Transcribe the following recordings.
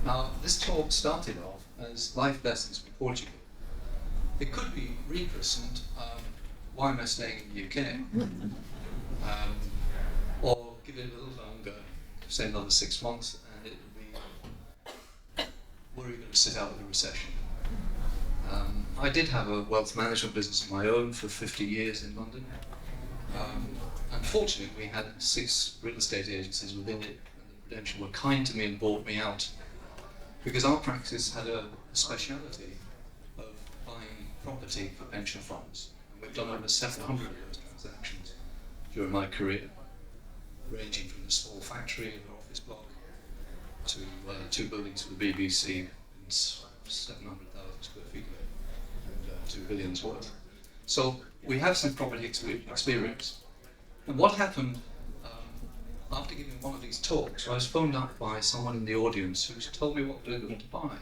Now, this talk started off as life lessons from Portugal. It could be rechristened, why am I staying in the UK? Or give it a little longer, say another 6 months, and it will be, where are you going to sit out with a recession? I did have a wealth management business of my own for 50 years in London. Unfortunately, we had 6 real estate agencies within it, and the Prudential were kind to me and bought me out, because our practice had a speciality of buying property for pension funds. And we've done over 700 of those transactions during my career, ranging from a small factory in an office block to 2 buildings for the BBC and 700,000 square feet and 2 billions worth. So we have some property experience. And what happened after giving one of these talks, I was phoned up by someone in the audience who told me what they were going to buy.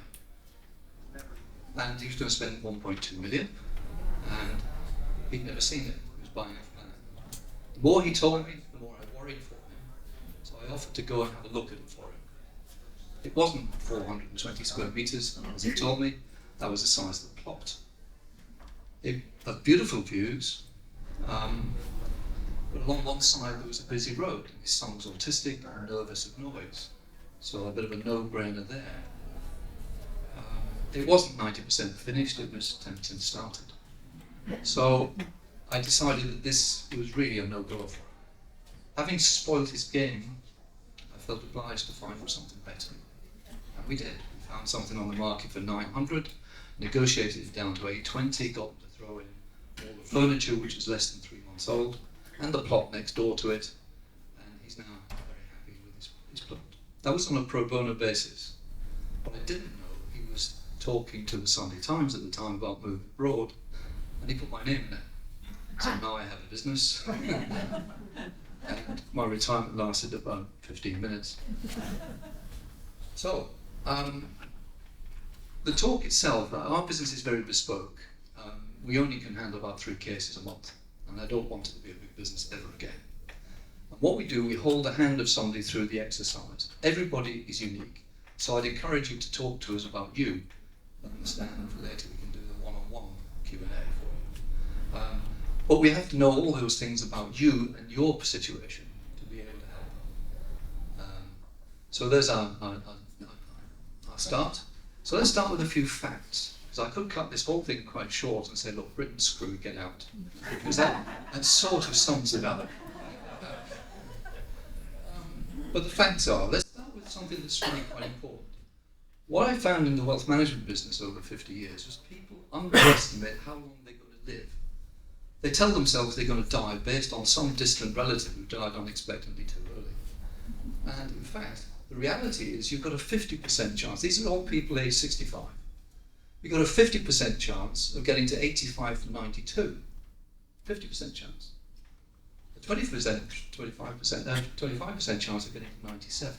And he was going to spend 1.2 million, and he'd never seen it. He was buying a flat. The more he told me, the more I worried for him. So I offered to go and have a look at it for him. It wasn't 420 square meters, as he told me. That was the size of the plot. It had beautiful views, but along one side there was a busy road. His son was autistic and nervous of noise, so a bit of a no-brainer there. It wasn't 90% finished, it was 10% started. So I decided that this was really a no-go for him. Having spoiled his game, I felt obliged to find him something better. And we did. We found something on the market for 900, negotiated it down to 820, got him to throw in all the furniture, which was less than 3 months old, and the plot next door to it, and he's now very happy with his plot. That was on a pro bono basis. What I didn't know, he was talking to the Sunday Times at the time about moving abroad, and he put my name in it. So now I have a business, and my retirement lasted about 15 minutes. So, the talk itself, our business is very bespoke. We only can handle about 3 cases a month, and I don't want it to be a big business ever again. And what we do, we hold the hand of somebody through the exercise. Everybody is unique, so I'd encourage you to talk to us about you. Understand that later we can do the one-on-one Q&A for you. But we have to know all those things about you and your situation to be able to help. So there's our start. So let's start with a few facts, because I could cut this whole thing quite short and say, look, Britain's screwed, get out. Because that sort of sums it up. But the facts are, let's start with something that's really quite important. What I found in the wealth management business over 50 years was people underestimate how long they're going to live. They tell themselves they're going to die based on some distant relative who died unexpectedly too early. And in fact, the reality is you've got a 50% chance. These are all people aged 65. You've got a 50% chance of getting to 85 to 92. 50% chance. A 25% chance of getting to 97.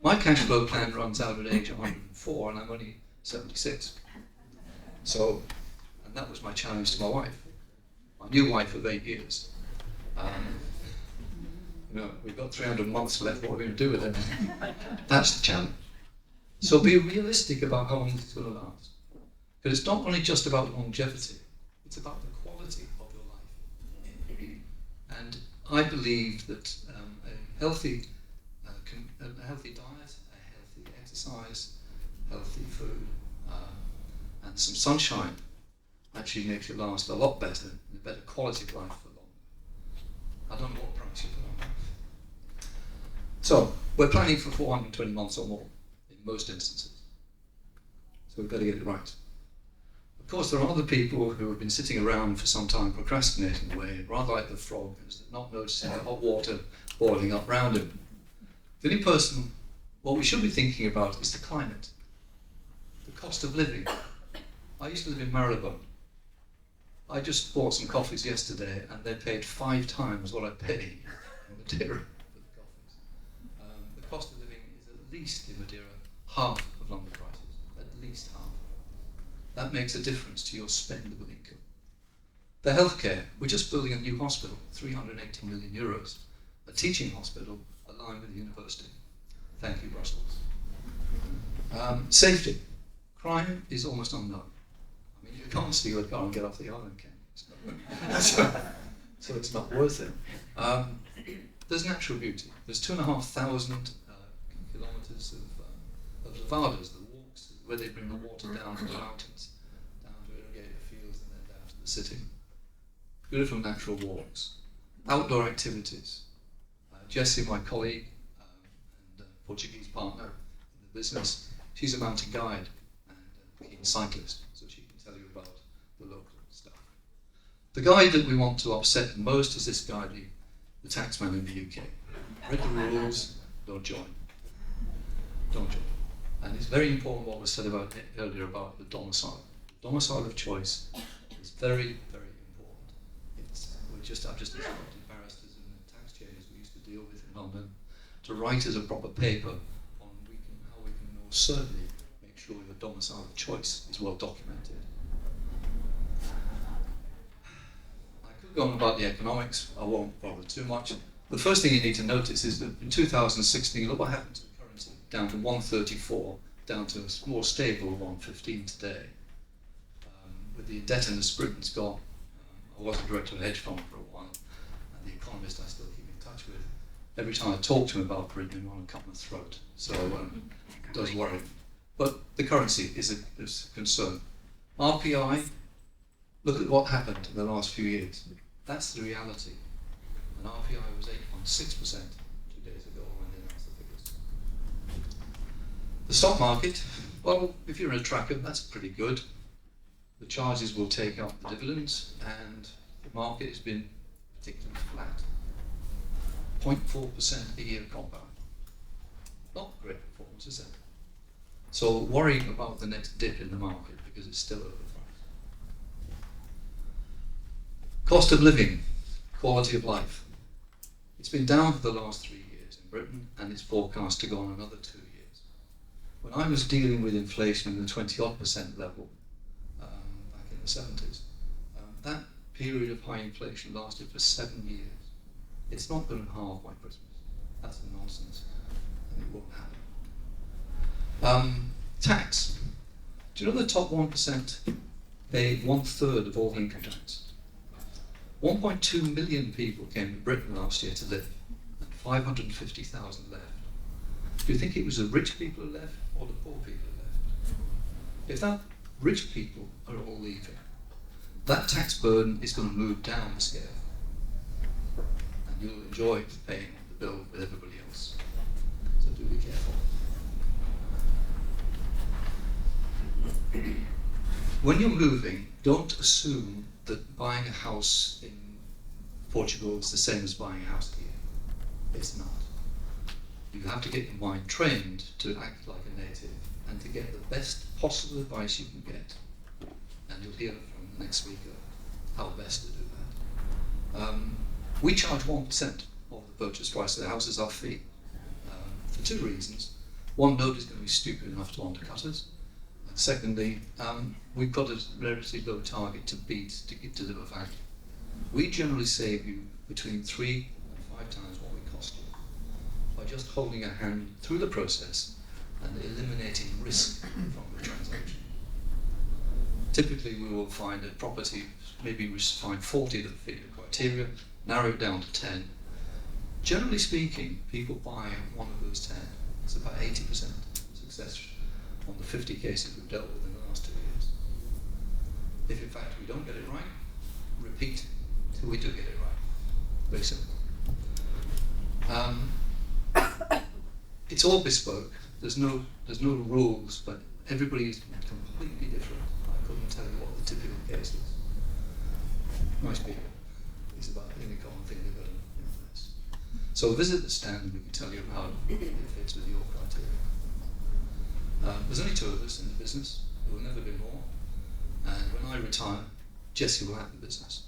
My cash flow plan runs out at age 104 and I'm only 76. So, and that was my challenge to my wife. My new wife of 8 years. We've got 300 months left, what are we going to do with it? That's the challenge. So be realistic about how long it's going to last. Because it's not only just about longevity, it's about the quality of your life. And I believe that a healthy diet, a healthy exercise, healthy food, and some sunshine actually makes you last a lot better, and a better quality of life for longer. I don't know what price you put on that. So, we're planning for 420 months or more, in most instances. So we've got to get it right. Of course, there are other people who have been sitting around for some time procrastinating away, rather like the frog who's not noticing the hot water boiling up round him. The only person, what we should be thinking about is the climate, the cost of living. I used to live in Marylebone. I just bought some coffees yesterday and they paid 5 times what I pay in Madeira for the coffees. The cost of living is at least in Madeira half of London prices, at least half. That makes a difference to your spendable income. The healthcare, we're just building a new hospital, 380 million euros, a teaching hospital aligned with the university. Thank you, Brussels. Safety. Crime is almost unknown. I mean, you can't steal a car and get off the island, can you? So it's not worth it. There's natural beauty. There's 2,500 kilometres of levadas, the walks, where they bring the water down to the mountains, down to irrigate the fields and then down to the city. Beautiful natural walks. Outdoor activities. Jessie, my colleague and Portuguese partner in the business, she's a mountain guide and a keen cyclist, so she can tell you about the local stuff. The guy that we want to upset the most is this guy, the taxman in the UK. Read the rules, don't join. Don't join. And it's very important what was said about earlier about the domicile. The domicile of choice is very, very important. I've just instructed barristers in the tax chambers we used to deal with in London to write as a proper paper on how we can more certainly make sure your domicile of choice is well documented. I could go on about the economics, I won't bother too much. The first thing you need to notice is that in 2016, look what happened to the currency, down to 134, down to a more stable 115 today. With the indebtedness Britain's got, I was a director of a hedge fund for a while, and the economist I still keep in touch with, every time I talk to him about Britain, I want to cut my throat. So it does worry me. But the currency is a concern. RPI, look at what happened in the last few years. That's the reality. And RPI was 8.6% 2 days ago when they announced the figures. The stock market, well, if you're in a tracker, that's pretty good. The charges will take up the dividends, and the market has been particularly flat. 0.4% a year compound. Not great performance, is it? So worrying about the next dip in the market because it's still overpriced. Cost of living, quality of life. It's been down for the last 3 years in Britain, and it's forecast to go on another 2 years. When I was dealing with inflation in the 20-odd% level, in the 70s. That period of high inflation lasted for 7 years. It's not going to halve by Christmas. That's nonsense, and it won't happen. Tax. Do you know the top 1% pay 1/3 of all income tax? 1.2 million people came to Britain last year to live, and 550,000 left. Do you think it was the rich people who left, or the poor people who left? If that rich people are all leaving, that tax burden is going to move down the scale, and you'll enjoy paying the bill with everybody else. So do be careful. When you're moving, don't assume that buying a house in Portugal is the same as buying a house here. It's not. You have to get your mind trained to act like a native and to get the best possible advice you can get. And you'll hear from the next speaker how best to do that. We charge 1% of the purchase price of the house as our fee for 2 reasons. One, nobody's going to be stupid enough to undercut us. And secondly, we've got a relatively low target to beat to deliver value. We generally save you between 3 and 5 times what we cost you by just holding a hand through the process and eliminating risk from the transaction. Typically, we will find a property, maybe we find 40 that fit the criteria, narrow it down to 10. Generally speaking, people buy one of those 10. It's about 80% success on the 50 cases we've dealt with in the last 2 years. If in fact we don't get it right, repeat till we do get it right. Very simple. It's all bespoke. There's no rules, but everybody is completely different. I couldn't tell you what the typical case is. Most people, it's about the only common thing they've got in place. So visit the stand and we can tell you how it fits with your criteria. There's only 2 of us in the business. There will never be more. And when I retire, Jessie will have the business.